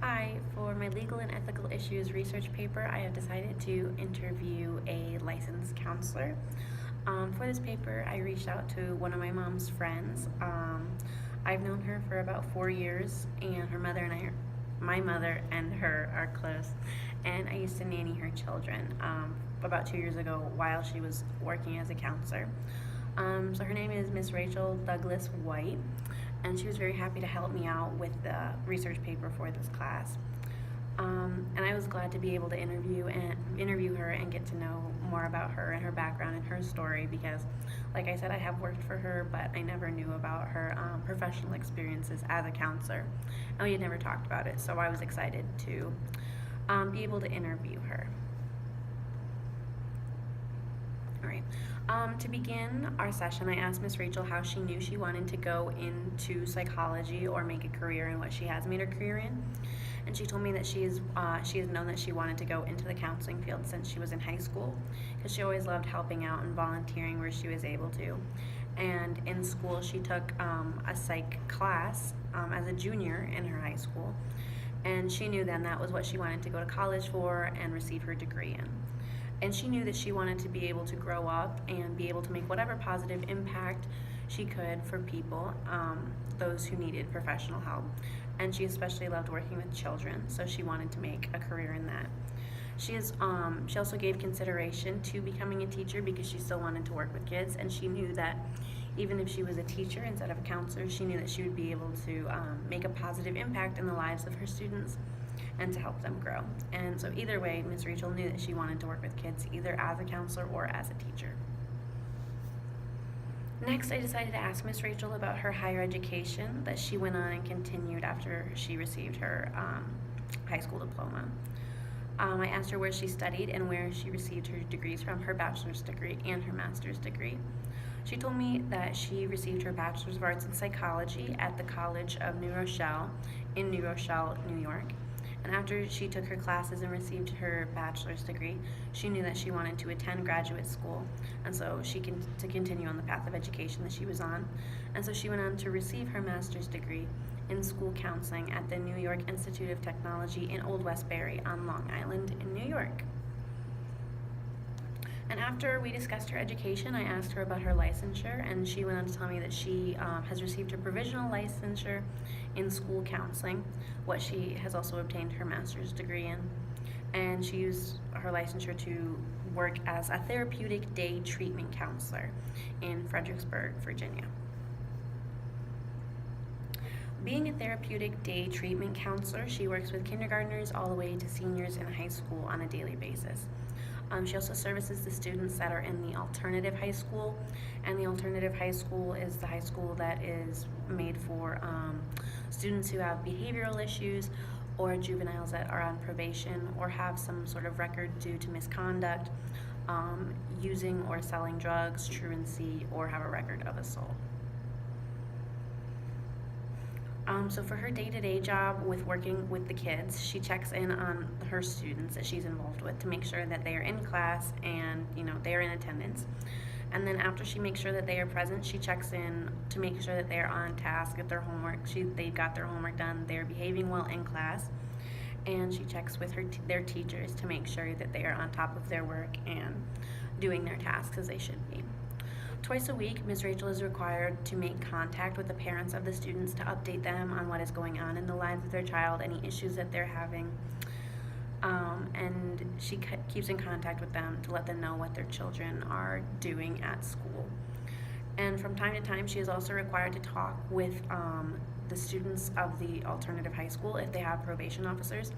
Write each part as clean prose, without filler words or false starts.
Hi, for my legal and ethical issues research paper, I have decided to interview a licensed counselor. For this paper, I reached out to one of my mom's friends. I've known her for about 4 years, and my mother and her are close, and I used to nanny her children about 2 years ago while she was working as a counselor. So her name is Miss Rachel Douglas White, and she was very happy to help me out with the research paper for this class. And I was glad to be able to interview her and get to know more about her and her background and her story because, like I said, I have worked for her, but I never knew about her professional experiences as a counselor, and we had never talked about it. So I was excited to be able to interview her. All right. To begin our session, I asked Miss Rachel how she knew she wanted to go into psychology or make a career in what she has made her career in. And she told me that she has known that she wanted to go into the counseling field since she was in high school because she always loved helping out and volunteering where she was able to. And in school, she took a psych class as a junior in her high school. And she knew then that was what she wanted to go to college for and receive her degree in. And she knew that she wanted to be able to grow up and be able to make whatever positive impact she could for people, those who needed professional help. And she especially loved working with children, so she wanted to make a career in that. She also gave consideration to becoming a teacher because she still wanted to work with kids, and she knew that even if she was a teacher instead of a counselor, she knew that she would be able to make a positive impact in the lives of her students and to help them grow. And so either way, Ms. Rachel knew that she wanted to work with kids either as a counselor or as a teacher. Next, I decided to ask Ms. Rachel about her higher education that she went on and continued after she received her high school diploma. I asked her where she studied and where she received her degrees from, her bachelor's degree and her master's degree. She told me that she received her Bachelor's of Arts in Psychology at the College of New Rochelle in New Rochelle, New York. And after she took her classes and received her bachelor's degree, she knew that she wanted to attend graduate school, and so to continue on the path of education that she was on. And so she went on to receive her master's degree in school counseling at the New York Institute of Technology in Old Westbury on Long Island in New York. And after we discussed her education, I asked her about her licensure, and she went on to tell me that she has received her provisional licensure in school counseling, what she has also obtained her master's degree in. And she used her licensure to work as a therapeutic day treatment counselor in Fredericksburg, Virginia. Being a therapeutic day treatment counselor, she works with kindergartners all the way to seniors in high school on a daily basis. She also services the students that are in the alternative high school, and the alternative high school is the high school that is made for students who have behavioral issues or juveniles that are on probation or have some sort of record due to misconduct, using or selling drugs, truancy, or have a record of assault. So for her day-to-day job with working with the kids, she checks in on her students that she's involved with to make sure that they are in class and they are in attendance. And then after she makes sure that they are present, she checks in to make sure that they are on task with their homework. They've got their homework done, they're behaving well in class, and she checks with their teachers to make sure that they are on top of their work and doing their tasks as they should be. Twice a week, Ms. Rachel is required to make contact with the parents of the students to update them on what is going on in the lives of their child, any issues that they're having, and she keeps in contact with them to let them know what their children are doing at school. And from time to time, she is also required to talk with the students of the alternative high school if they have probation officers.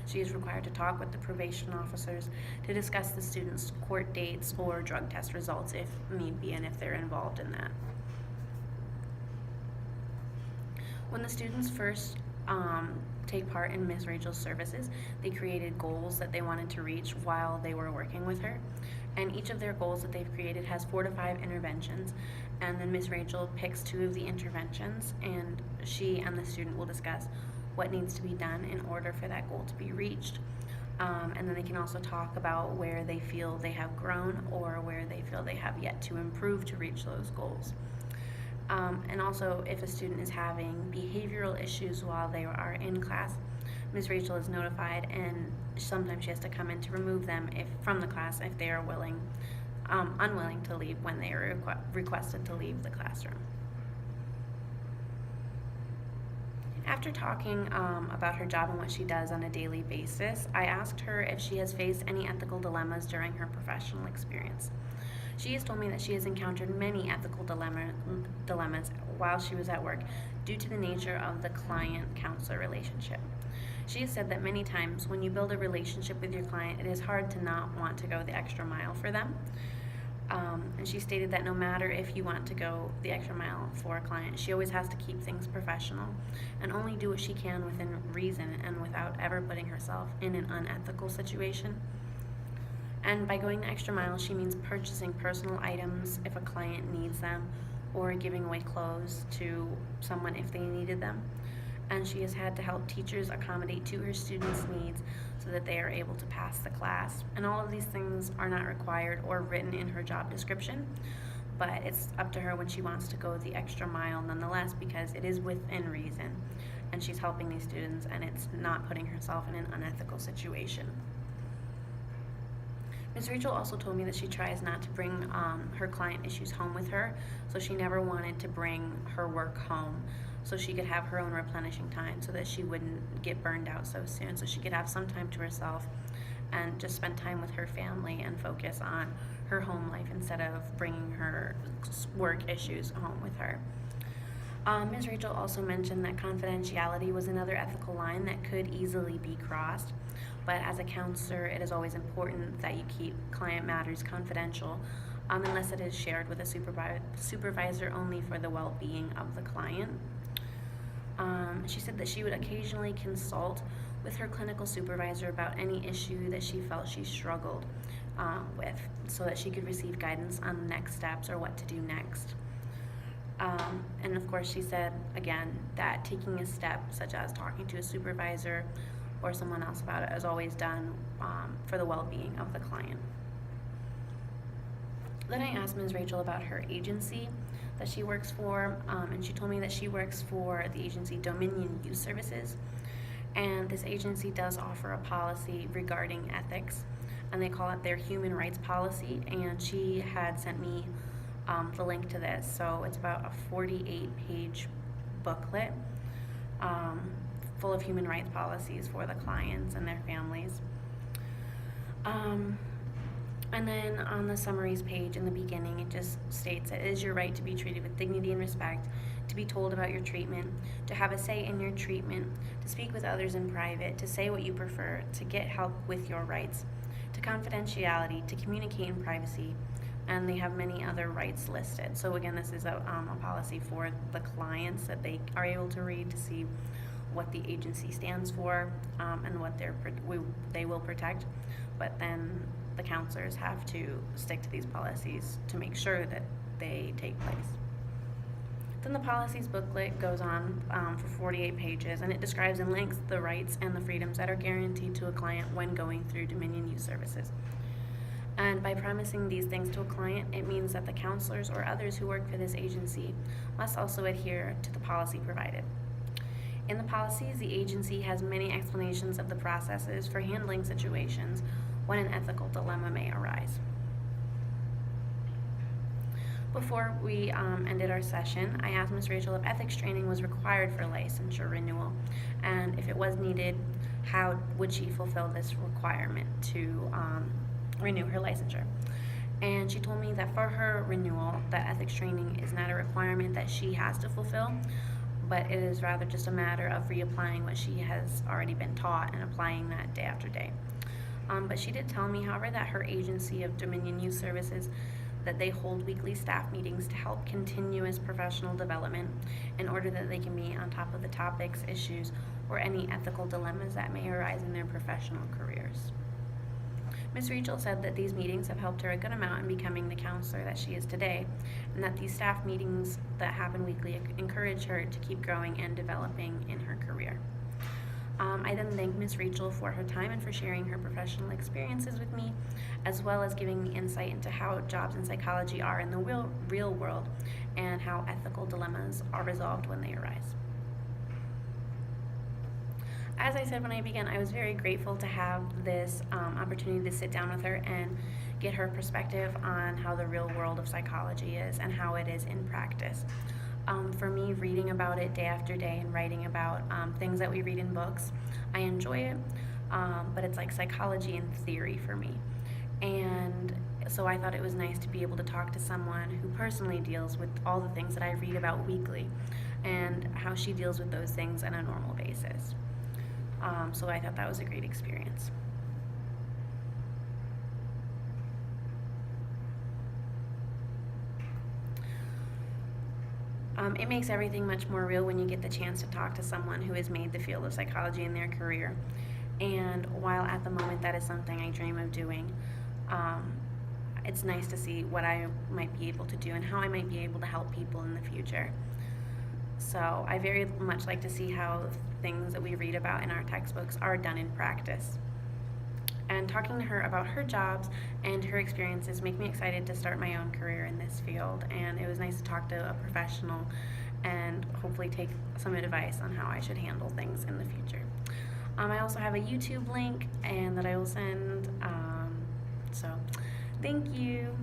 She is required to talk with the probation officers to discuss the students' court dates or drug test results if need be and if they're involved in that. When the students first take part in Ms. Rachel's services, they created goals that they wanted to reach while they were working with her. And each of their goals that they've created has 4 to 5 interventions. And then Ms. Rachel picks 2 of the interventions, and she and the student will discuss what needs to be done in order for that goal to be reached. And then they can also talk about where they feel they have grown or where they feel they have yet to improve to reach those goals. And also, if a student is having behavioral issues while they are in class, Ms. Rachel is notified, and sometimes she has to come in to remove them from the class if they are unwilling to leave when they are requested to leave the classroom. After talking about her job and what she does on a daily basis, I asked her if she has faced any ethical dilemmas during her professional experience. She has told me that she has encountered many ethical dilemmas while she was at work due to the nature of the client-counselor relationship. She has said that many times when you build a relationship with your client, it is hard to not want to go the extra mile for them. And she stated that no matter if you want to go the extra mile for a client, she always has to keep things professional and only do what she can within reason and without ever putting herself in an unethical situation. And by going the extra mile, she means purchasing personal items if a client needs them, or giving away clothes to someone if they needed them. And she has had to help teachers accommodate to her students' needs so that they are able to pass the class. And all of these things are not required or written in her job description, but it's up to her when she wants to go the extra mile nonetheless, because it is within reason and she's helping these students and it's not putting herself in an unethical situation. Ms. Rachel also told me that she tries not to bring her client issues home with her, so she never wanted to bring her work home so she could have her own replenishing time so that she wouldn't get burned out so soon, so she could have some time to herself and just spend time with her family and focus on her home life instead of bringing her work issues home with her. Ms. Rachel also mentioned that confidentiality was another ethical line that could easily be crossed, but as a counselor, it is always important that you keep client matters confidential unless it is shared with a supervisor only for the well-being of the client. She said that she would occasionally consult with her clinical supervisor about any issue that she felt she struggled with so that she could receive guidance on next steps or what to do next. And of course, she said, again, that taking a step such as talking to a supervisor or someone else about it is always done for the well-being of the client. Then I asked Ms. Rachel about her agency that she works for, and she told me that she works for the agency Dominion Youth Services, and this agency does offer a policy regarding ethics, and they call it their human rights policy, and she had sent me the link to this. So it's about a 48-page booklet full of human rights policies for the clients and their families. And then on the summaries page in the beginning, it just states it is your right to be treated with dignity and respect, to be told about your treatment, to have a say in your treatment, to speak with others in private, to say what you prefer, to get help with your rights, to confidentiality, to communicate in privacy, and they have many other rights listed. So again, this is a policy for the clients that they are able to read to see what the agency stands for and what they will protect. But then the counselors have to stick to these policies to make sure that they take place. Then the policies booklet goes on for 48 pages, and it describes in length the rights and the freedoms that are guaranteed to a client when going through Dominion Youth Services. And by promising these things to a client, it means that the counselors or others who work for this agency must also adhere to the policy provided. In the policies, the agency has many explanations of the processes for handling situations when an ethical dilemma may arise. Before we ended our session, I asked Ms. Rachel if ethics training was required for licensure renewal, and if it was needed, how would she fulfill this requirement to renew her licensure. And she told me that for her renewal, that ethics training is not a requirement that she has to fulfill, but it is rather just a matter of reapplying what she has already been taught and applying that day after day. But she did tell me, however, that her agency of Dominion Youth Services, that they hold weekly staff meetings to help continuous professional development in order that they can be on top of the topics, issues, or any ethical dilemmas that may arise in their professional careers. Ms. Rachel said that these meetings have helped her a good amount in becoming the counselor that she is today, and that these staff meetings that happen weekly encourage her to keep growing and developing in her career. I then thanked Ms. Rachel for her time and for sharing her professional experiences with me, as well as giving me insight into how jobs in psychology are in the real world and how ethical dilemmas are resolved when they arise. as I said when I began, I was very grateful to have this opportunity to sit down with her and get her perspective on how the real world of psychology is and how it is in practice. For me, reading about it day after day and writing about things that we read in books, I enjoy it, but it's like psychology in theory for me. And so I thought it was nice to be able to talk to someone who personally deals with all the things that I read about weekly and how she deals with those things on a normal basis. So I thought that was a great experience. It makes everything much more real when you get the chance to talk to someone who has made the field of psychology in their career. And while at the moment that is something I dream of doing, um, it's nice to see what I might be able to do and how I might be able to help people in the future. So I very much like to see how things that we read about in our textbooks are done in practice. And talking to her about her jobs and her experiences make me excited to start my own career in this field. And it was nice to talk to a professional and hopefully take some advice on how I should handle things in the future. I also have a YouTube link and that I will send. So thank you.